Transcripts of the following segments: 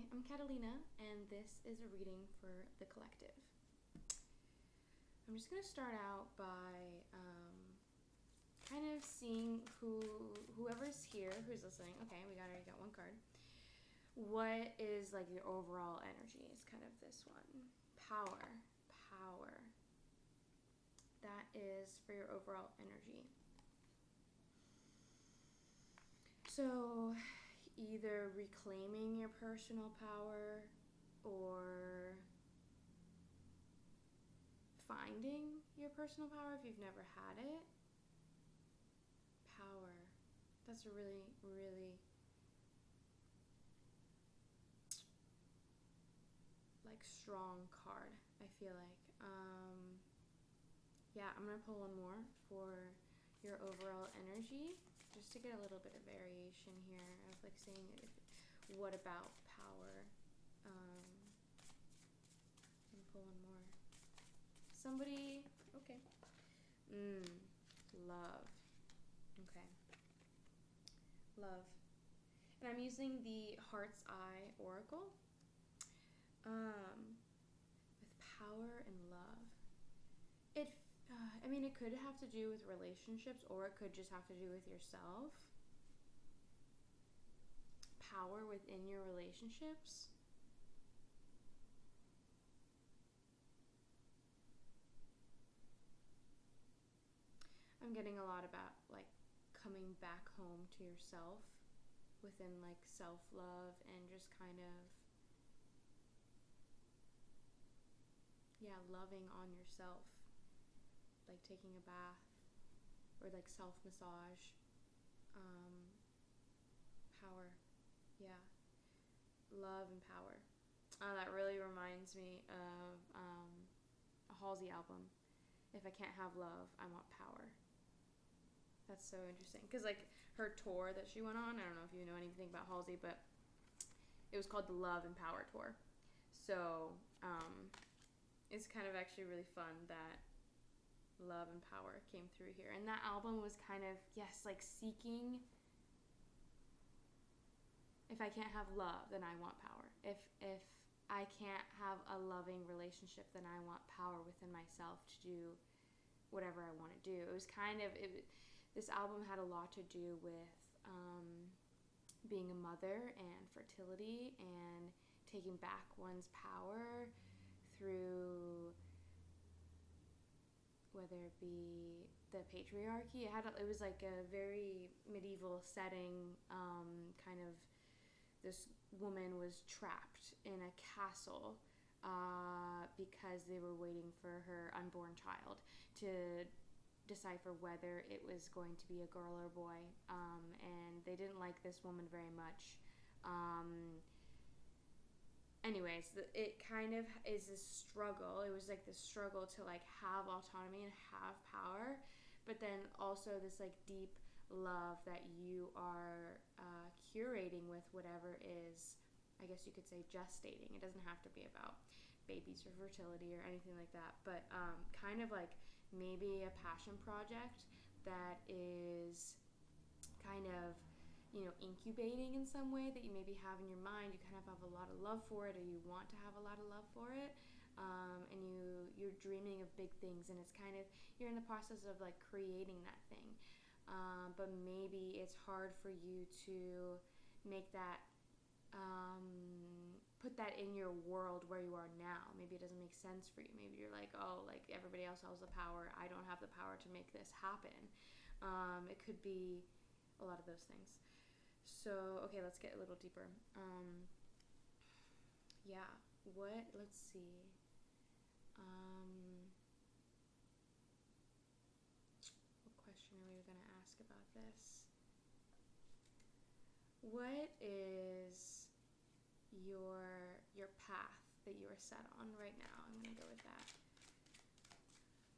I'm Catalina, and this is a reading for the collective. I'm just going to start out by kind of seeing whoever's here, who's listening. Okay, we already got one card. What is like your overall energy? Is kind of this one. Power. That is for your overall energy. So, either reclaiming your personal power or finding your personal power if you've never had it. Power. That's a really, really like strong card, I feel like. Yeah, I'm going to pull one more for your overall energy, just to get a little bit of variation here of like saying what about power. I'm going to pull one more. Somebody, okay. Love. Okay. Love. And I'm using the Heart's Eye Oracle. With power and love. It could have to do with relationships, or it could just have to do with yourself. Power within your relationships. I'm getting a lot about like coming back home to yourself within like self-love and just kind of loving on yourself, like taking a bath or like self-massage. Power. Yeah. Love and power. That really reminds me of a Halsey album. If I can't have love, I want power. That's so interesting. Because like her tour that she went on, I don't know if you know anything about Halsey, but it was called the Love and Power Tour. So it's kind of actually really fun that love and power came through here. And that album was kind of, yes, like seeking, if I can't have love, then I want power. If I can't have a loving relationship, then I want power within myself to do whatever I want to do. It was kind of, this album had a lot to do with being a mother and fertility and taking back one's power through whether it be the patriarchy. It was like a very medieval setting, kind of this woman was trapped in a castle because they were waiting for her unborn child to decipher whether it was going to be a girl or a boy, and they didn't like this woman very much. Anyways, it kind of is this struggle. It was like this struggle to like have autonomy and have power, but then also this like deep love that you are curating with whatever is, I guess you could say, gestating. It doesn't have to be about babies or fertility or anything like that, but kind of like maybe a passion project that is kind of, incubating in some way that you maybe have in your mind. You kind of have a lot of love for it, or you want to have a lot of love for it, and you're dreaming of big things, and it's kind of, you're in the process of like creating that thing, but maybe it's hard for you to make that, put that in your world where you are now. Maybe it doesn't make sense for you. Maybe you're like, oh, like everybody else has the power, I don't have the power to make this happen. It could be a lot of those things. So, okay, let's get a little deeper. Let's see. What question are we going to ask about this? What is your path that you are set on right now? I'm going to go with that.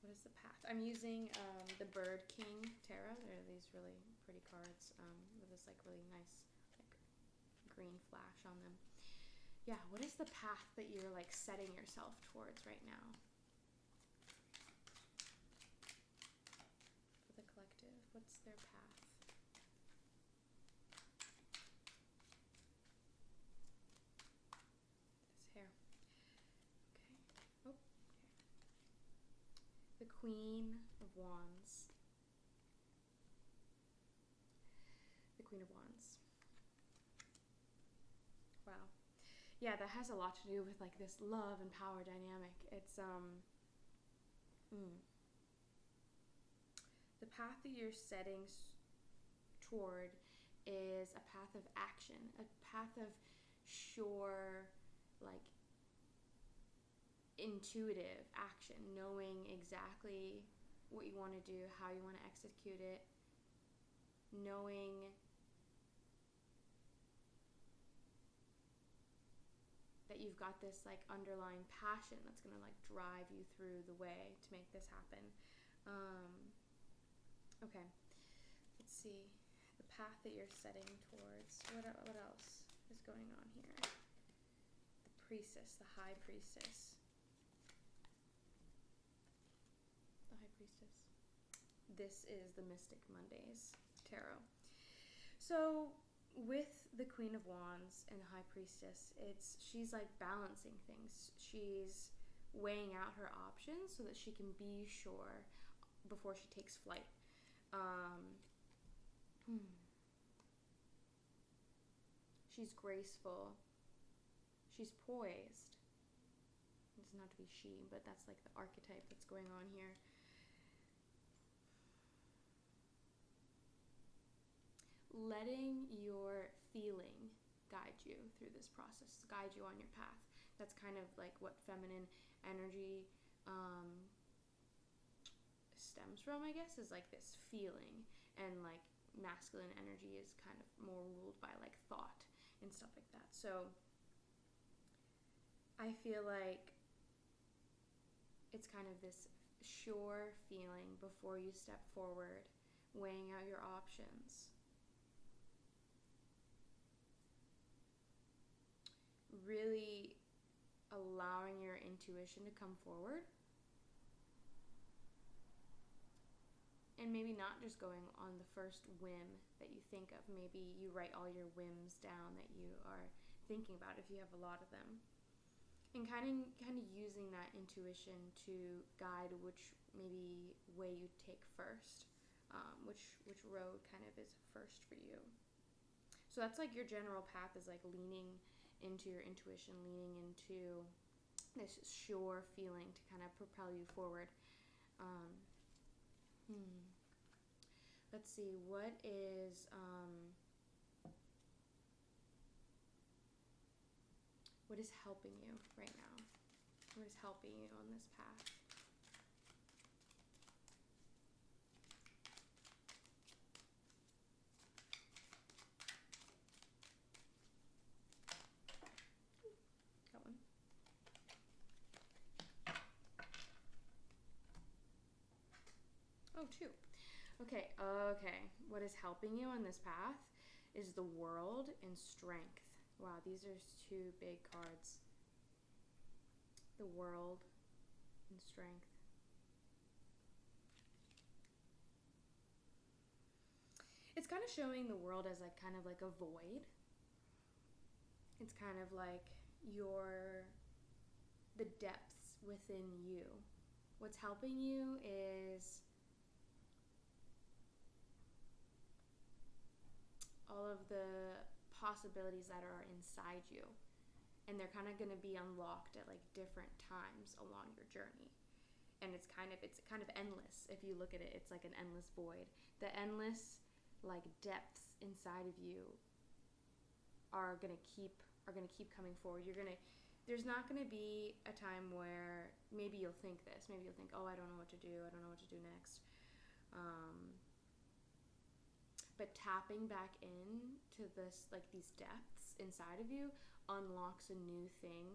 What is the path? I'm using the Bird King Tarot. There are these really pretty cards with this like really nice like green flash on them. Yeah, what is the path that you're like setting yourself towards right now? For the collective, what's their path? Queen of Wands. The Queen of Wands. Wow. Yeah, that has a lot to do with like this love and power dynamic. It's the path that you're setting toward is a path of action, a path of sure, like, intuitive action, knowing exactly what you want to do, how you want to execute it, knowing that you've got this like underlying passion that's going to like drive you through the way to make this happen. Okay, let's see the path that you're setting towards. What else is going on here? The priestess, the high priestess. The high priestess. This is the Mystic Mondays tarot. So with the Queen of Wands and the High Priestess, she's like balancing things. She's weighing out her options so that she can be sure before she takes flight. She's graceful. She's poised. It doesn't have to be she, but that's like the archetype that's going on here. Letting your feeling guide you through this process, guide you on your path. That's kind of like what feminine energy stems from, I guess, is like this feeling, and like masculine energy is kind of more ruled by like thought and stuff like that. So I feel like it's kind of this sure feeling before you step forward, weighing out your options, really allowing your intuition to come forward, and maybe not just going on the first whim that you think of. Maybe you write all your whims down that you are thinking about, if you have a lot of them, and kind of using that intuition to guide which maybe way you take first, which road kind of is first for you. So that's like your general path, is like leaning into your intuition, leaning into this sure feeling to kind of propel you forward. Let's see, what is helping you right now? What is helping you on this path? That one. Oh, two. Okay. What is helping you on this path is the World and Strength. Wow, these are two big cards. The World and Strength. It's kind of showing the world as like kind of like a void. It's kind of like the depths within you. What's helping you is all of the possibilities that are inside you, and they're kind of going to be unlocked at like different times along your journey. And it's kind of endless. If you look at it, it's like an endless void. The endless like depths inside of you are going to keep coming forward. There's not going to be a time where maybe you'll think this, maybe you'll think, oh, I don't know what to do next. But tapping back into this, like these depths inside of you, unlocks a new thing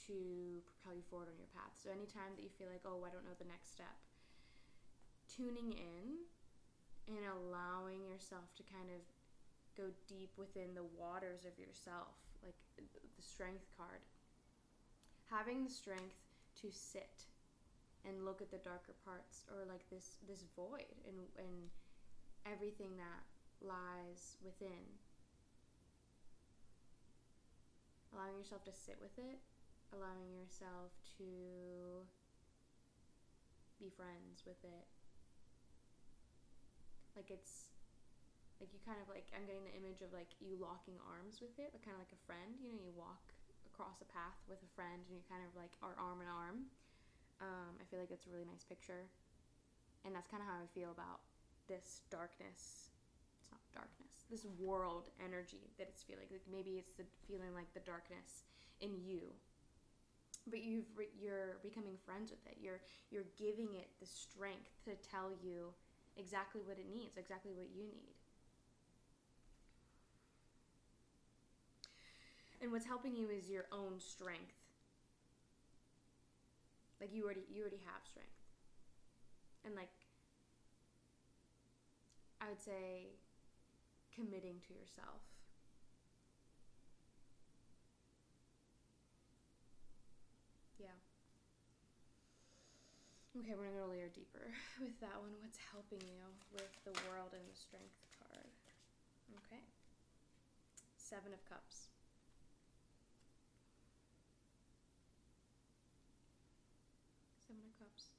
to propel you forward on your path. So anytime that you feel like, oh, I don't know the next step, tuning in and allowing yourself to kind of go deep within the waters of yourself, like the Strength card. Having the strength to sit and look at the darker parts, or like this void and everything that lies within. Allowing yourself to sit with it, allowing yourself to be friends with it. Like it's like you kind of like, I'm getting the image of like you locking arms with it, like kind of like a friend. You know, you walk across a path with a friend and you kind of like are arm in arm. I feel like it's a really nice picture, and that's kind of how I feel about this darkness. It's not darkness. This world energy that it's feeling. Like maybe it's the feeling like the darkness in you, but you're becoming friends with it. You're giving it the strength to tell you exactly what it needs, exactly what you need. And what's helping you is your own strength. Like you already have strength. And like I would say committing to yourself. Yeah. Okay, we're gonna go a layer deeper with that one. What's helping you with the world and the strength card? Okay. 7 of Cups. 7 of Cups.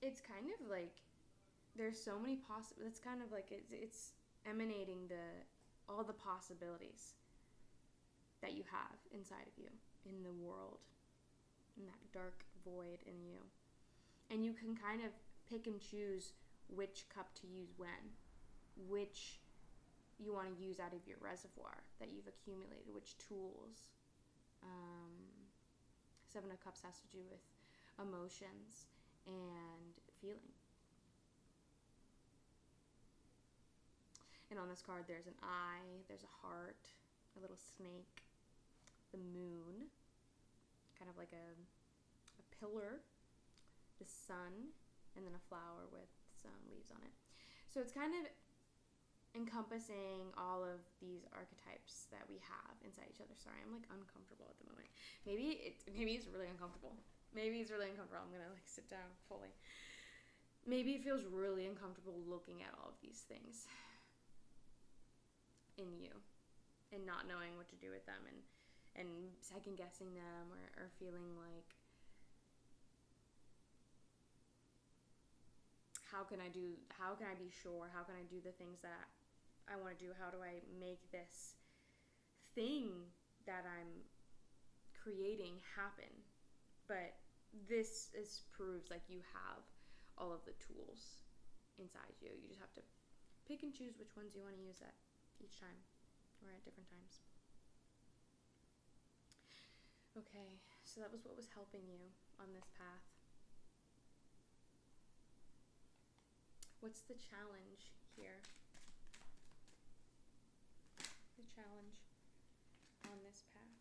It's kind of like there's so many possible. It's kind of like it's emanating all the possibilities that you have inside of you, in the world, in that dark void in you. And you can kind of pick and choose which cup to use when, which you want to use out of your reservoir that you've accumulated, which tools. 7 of Cups has to do with emotions and feeling. And on this card, there's an eye, there's a heart, a little snake, the moon, kind of like a pillar, the sun, and then a flower with some leaves on it. So it's kind of encompassing all of these archetypes that we have inside each other. Sorry, I'm like uncomfortable at the moment. Maybe it's really uncomfortable. I'm gonna like sit down fully. Maybe it feels really uncomfortable looking at all of these things in you and not knowing what to do with them and second guessing them or feeling like, how can I be sure? How can I do the things that I want to do? How do I make this thing that I'm creating happen? But this proves like you have all of the tools inside you. You just have to pick and choose which ones you want to use at each time or at different times. Okay, so that was what was helping you on this path. What's the challenge here? The challenge on this path.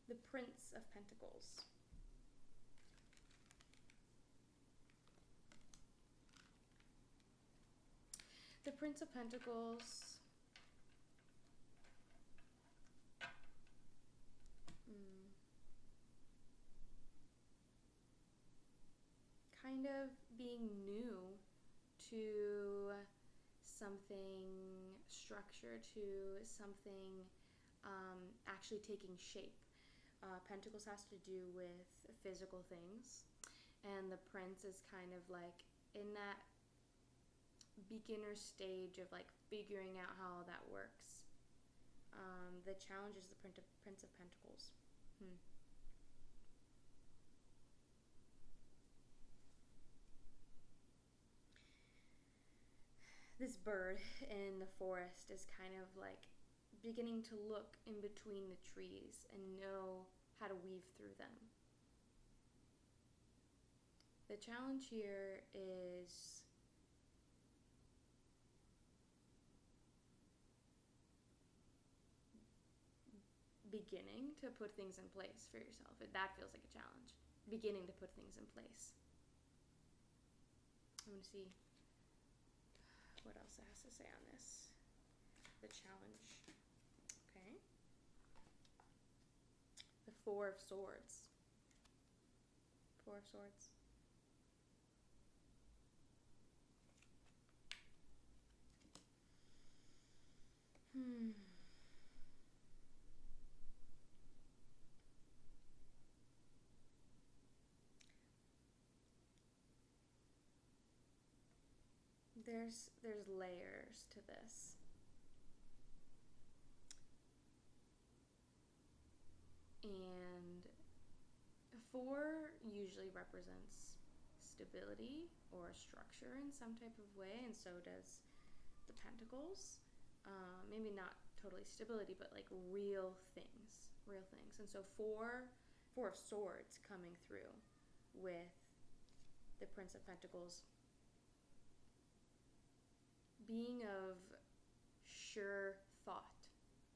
The Prince of Pentacles. The Prince of Pentacles kind of being new to something structure, to something actually taking shape. Pentacles has to do with physical things, and the Prince is kind of like in that beginner stage of like figuring out how all that works. The challenge is the Prince of Pentacles. This bird in the forest is kind of like beginning to look in between the trees and know how to weave through them. The challenge here is beginning to put things in place for yourself. That feels like a challenge. Beginning to put things in place. I'm going to see what else it has to say on this. The challenge. Okay. The Four of Swords. 4 of Swords. there's layers to this. And 4 usually represents stability or structure in some type of way, and so does the Pentacles. Maybe not totally stability, but like real things. And so four of Swords coming through with the Prince of Pentacles being of sure thought,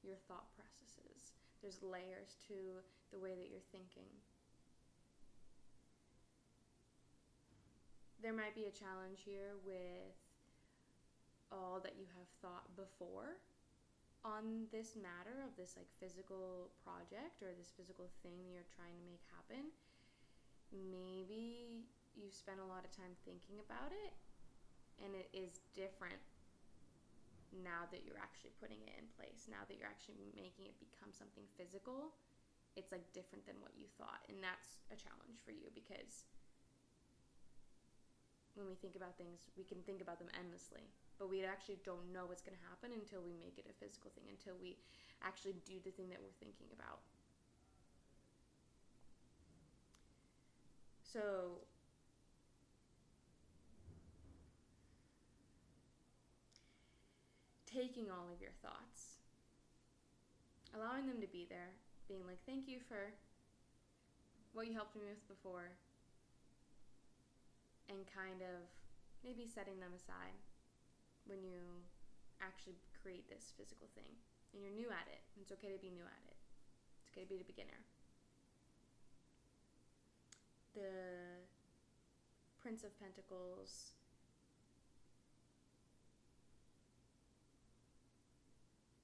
your thought processes. There's layers to the way that you're thinking. There might be a challenge here with all that you have thought before on this matter of this like physical project or this physical thing that you're trying to make happen. Maybe you've spent a lot of time thinking about it, and it is different now that you're actually putting it in place, now that you're actually making it become something physical. It's like different than what you thought, and that's a challenge for you, because when we think about things, we can think about them endlessly, but we actually don't know what's going to happen until we make it a physical thing, until we actually do the thing that we're thinking about. So taking all of your thoughts, allowing them to be there, being like, thank you for what you helped me with before, and kind of maybe setting them aside when you actually create this physical thing and you're new at it. It's okay to be new at it. It's okay to be the beginner. The Prince of Pentacles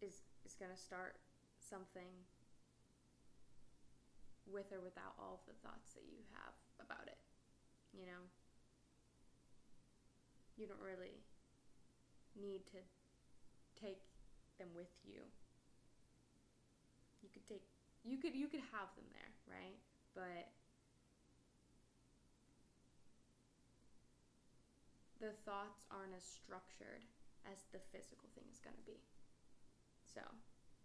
is going to start something with or without all of the thoughts that you have about it. You know, you don't really need to take them with you. You could have them there, right? But the thoughts aren't as structured as the physical thing is going to be. So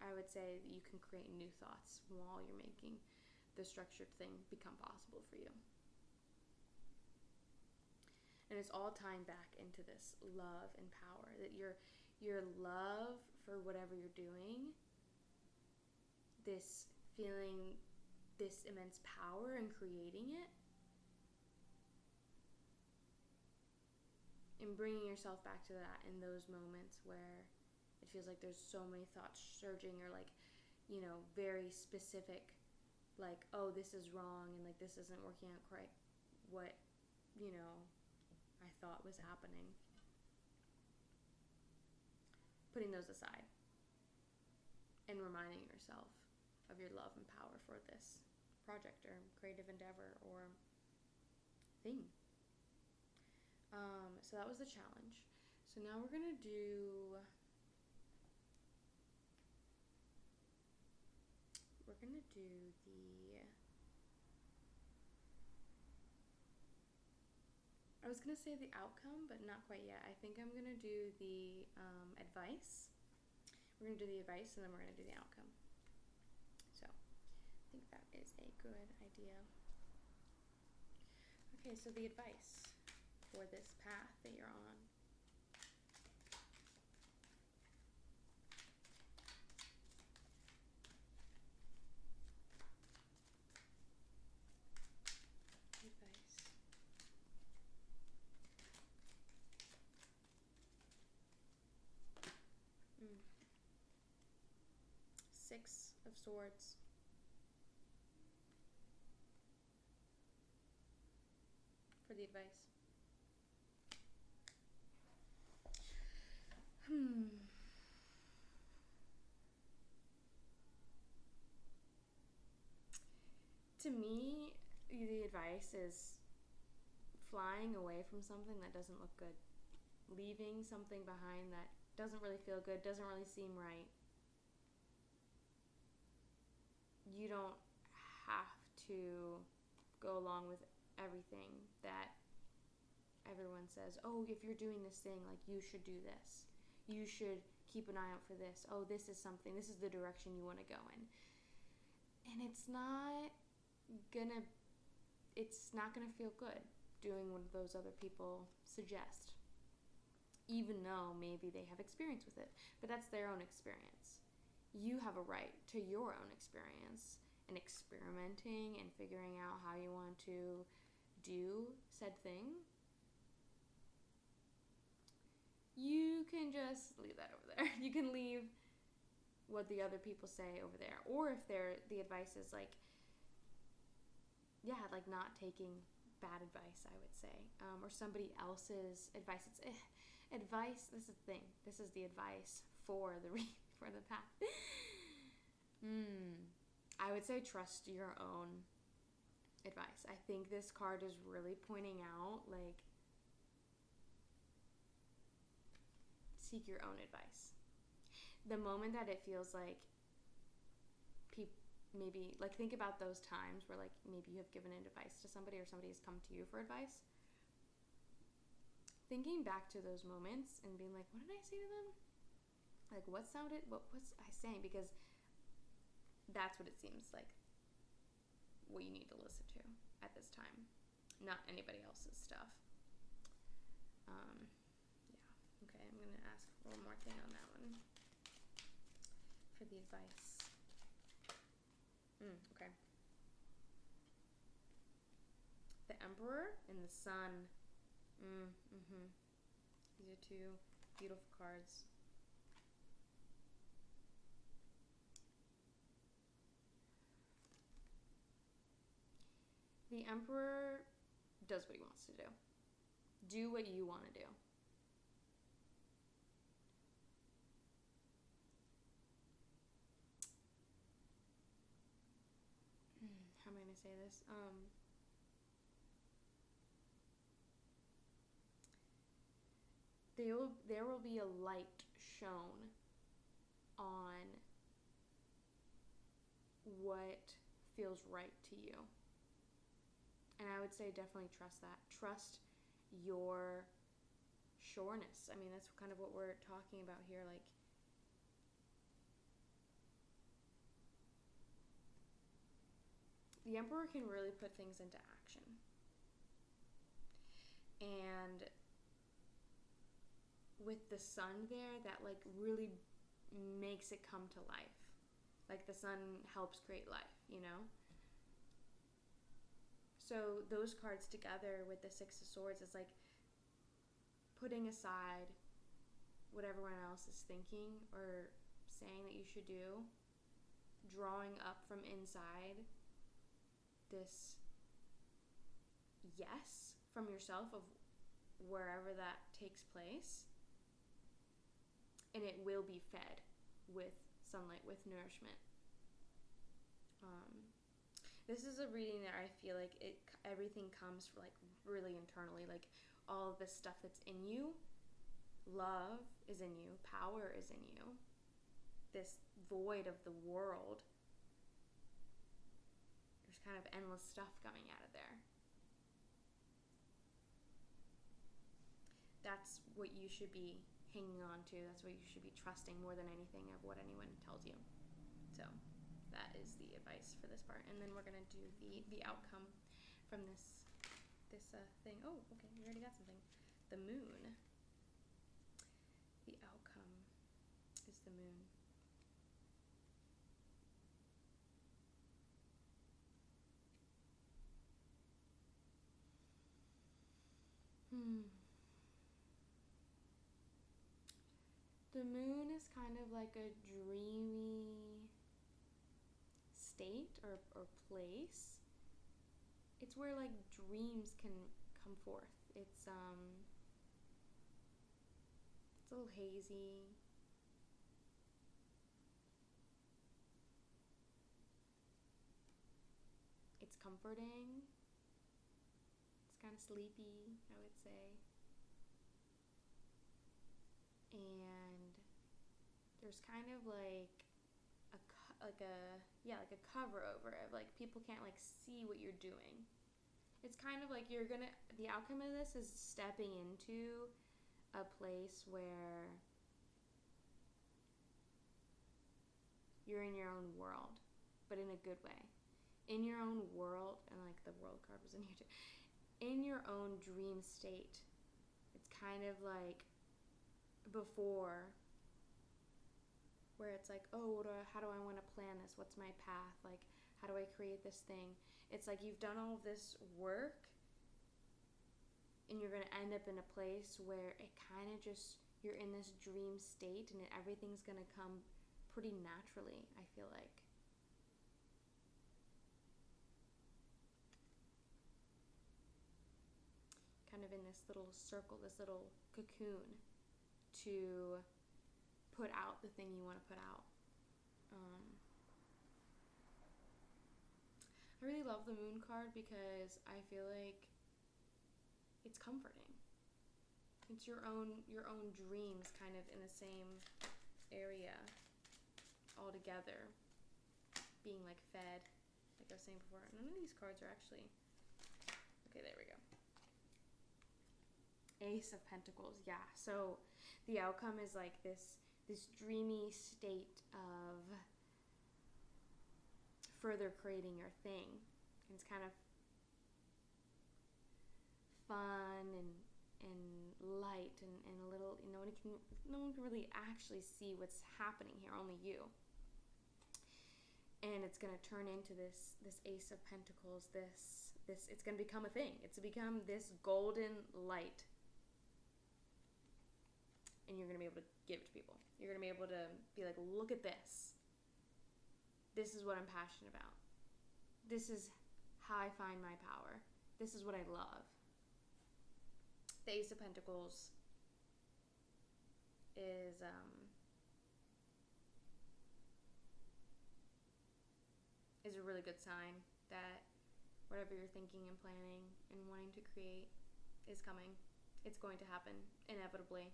I would say that you can create new thoughts while you're making the structured thing become possible for you. And it's all tying back into this love and power, that your love for whatever you're doing, this feeling this immense power in creating it, and bringing yourself back to that in those moments where it feels like there's so many thoughts surging, or like, you know, very specific, like, oh, this is wrong, and like this isn't working out quite what, you know, I thought was happening. Putting those aside and reminding yourself of your love and power for this project or creative endeavor or thing. So that was the challenge. So now we're gonna do the, I was gonna say the outcome, but not quite yet. I think I'm gonna do the advice. We're gonna do the advice, and then we're gonna do the outcome. So I think that is a good idea. Okay, so the advice for this path that you're on. Advice. 6 of Swords. For the advice. To me, the advice is flying away from something that doesn't look good. Leaving something behind that doesn't really feel good, doesn't really seem right. You don't have to go along with everything that everyone says, oh, if you're doing this thing, like, you should do this. You should keep an eye out for this. Oh, this is the direction you want to go in. And it's not gonna feel good doing what those other people suggest, even though maybe they have experience with it. But that's their own experience. You have a right to your own experience and experimenting and figuring out how you want to do said thing. You can just leave that over there. You can leave what the other people say over there. Or if the advice is like, yeah, like not taking bad advice, I would say, or somebody else's advice. It's advice. This is the thing. This is the advice for the path. I would say trust your own advice. I think this card is really pointing out, like, seek your own advice. The moment that it feels like maybe, like, think about those times where, like, maybe you have given advice to somebody or somebody has come to you for advice. Thinking back to those moments and being like, what did I say to them? Like, what was I saying? Because that's what it seems like what you need to listen to at this time, not anybody else's stuff. Yeah. Okay, I'm going to ask one more thing on that one for the advice. Okay. The Emperor and the Sun. These are two beautiful cards. The Emperor does what he wants to do. Do what you want to do. How am I going to say this? There will be a light shown on what feels right to you. And I would say definitely trust that. Trust your sureness. I mean, that's kind of what we're talking about here. Like, the Emperor can really put things into action. And with the Sun there, that, like, really makes it come to life. Like, the Sun helps create life, you know? So those cards together with the Six of Swords is like putting aside what everyone else is thinking or saying that you should do, drawing up from inside this yes from yourself of wherever that takes place, and it will be fed with sunlight, with nourishment. This is a reading that I feel like everything comes like really internally, like all of this stuff that's in you. Love is in you, power is in you, this void of the world. There's kind of endless stuff coming out of there. That's what you should be hanging on to. That's what you should be trusting more than anything of what anyone tells you. So that is the advice for this part. And then we're going to do the outcome from this thing. Oh, okay, we already got something. The moon. The outcome is the moon. The moon is kind of like a dreamy state or place. It's where, like, dreams can come forth. It's a little hazy. It's comforting. It's kind of sleepy, I would say. And there's kind of like a cover over it. Like, people can't, like, see what you're doing. It's kind of like the outcome of this is stepping into a place where you're in your own world, but in a good way. In your own world, and like the world card was in here too, in your own dream state. It's kind of like before, where it's like, oh, how do I want to plan this? What's my path? Like, how do I create this thing? It's like you've done all of this work, and you're going to end up in a place where it kind of just, you're in this dream state, and everything's going to come pretty naturally, I feel like. Kind of in this little circle, this little cocoon to put out the thing you want to put out. I really love the moon card because I feel like it's comforting. It's your own dreams kind of in the same area all together, being like fed, like I was saying before. None of these cards are actually, okay, there we go. Ace of Pentacles, yeah. So the outcome is like this dreamy state of further creating your thing. And it's kind of fun and light and a little, no one can really actually see what's happening here, only you. And it's going to turn into this Ace of Pentacles, this it's going to become a thing. It's to become this golden light. And you're going to be able to give it to people. You're going to be able to be like, look at this. This is what I'm passionate about. This is how I find my power. This is what I love. The Ace of Pentacles is a really good sign that whatever you're thinking and planning and wanting to create is coming. It's going to happen, inevitably.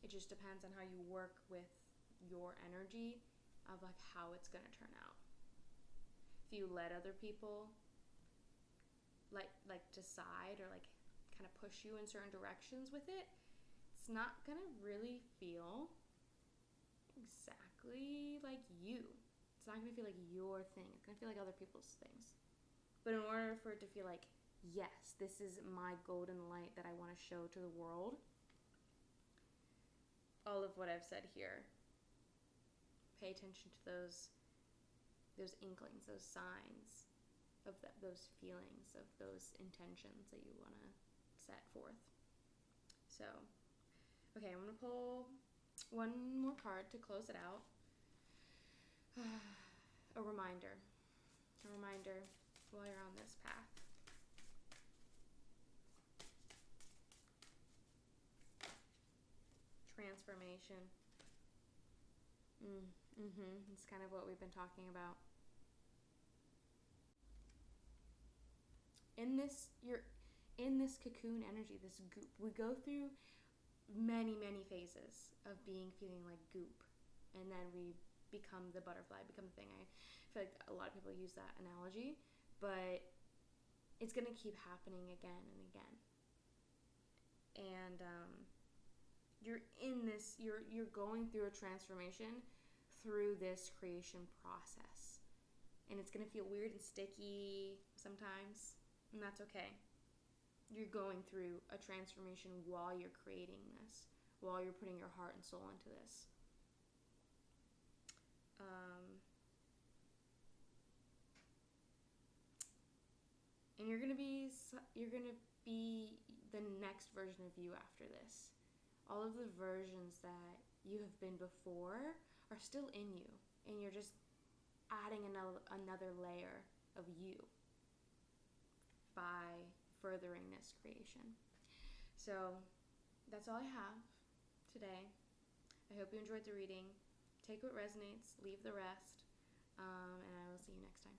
It just depends on how you work with your energy of like how it's going to turn out. If you let other people like decide or like kind of push you in certain directions with it, it's not going to really feel exactly like you. It's not going to feel like your thing. It's going to feel like other people's things. But in order for it to feel like, yes, this is my golden light that I want to show to the world, all of what I've said here, pay attention to those inklings, those signs of those feelings, of those intentions that you want to set forth. So, okay, I'm going to pull one more card to close it out. A reminder while you're on this path. Transformation. It's kind of what we've been talking about. You're in this cocoon energy, this goop. We go through many phases of feeling like goop, and then we become the butterfly, become the thing. I feel like a lot of people use that analogy, but it's gonna keep happening again and again. And you're in this, you're going through a transformation through this creation process. And it's going to feel weird and sticky sometimes, and that's okay. You're going through a transformation while you're creating this, while you're putting your heart and soul into this. And you're going to be the next version of you after this. All of the versions that you have been before are still in you, and you're just adding another layer of you by furthering this creation. So that's all I have today. I hope you enjoyed the reading. Take what resonates, leave the rest, and I will see you next time.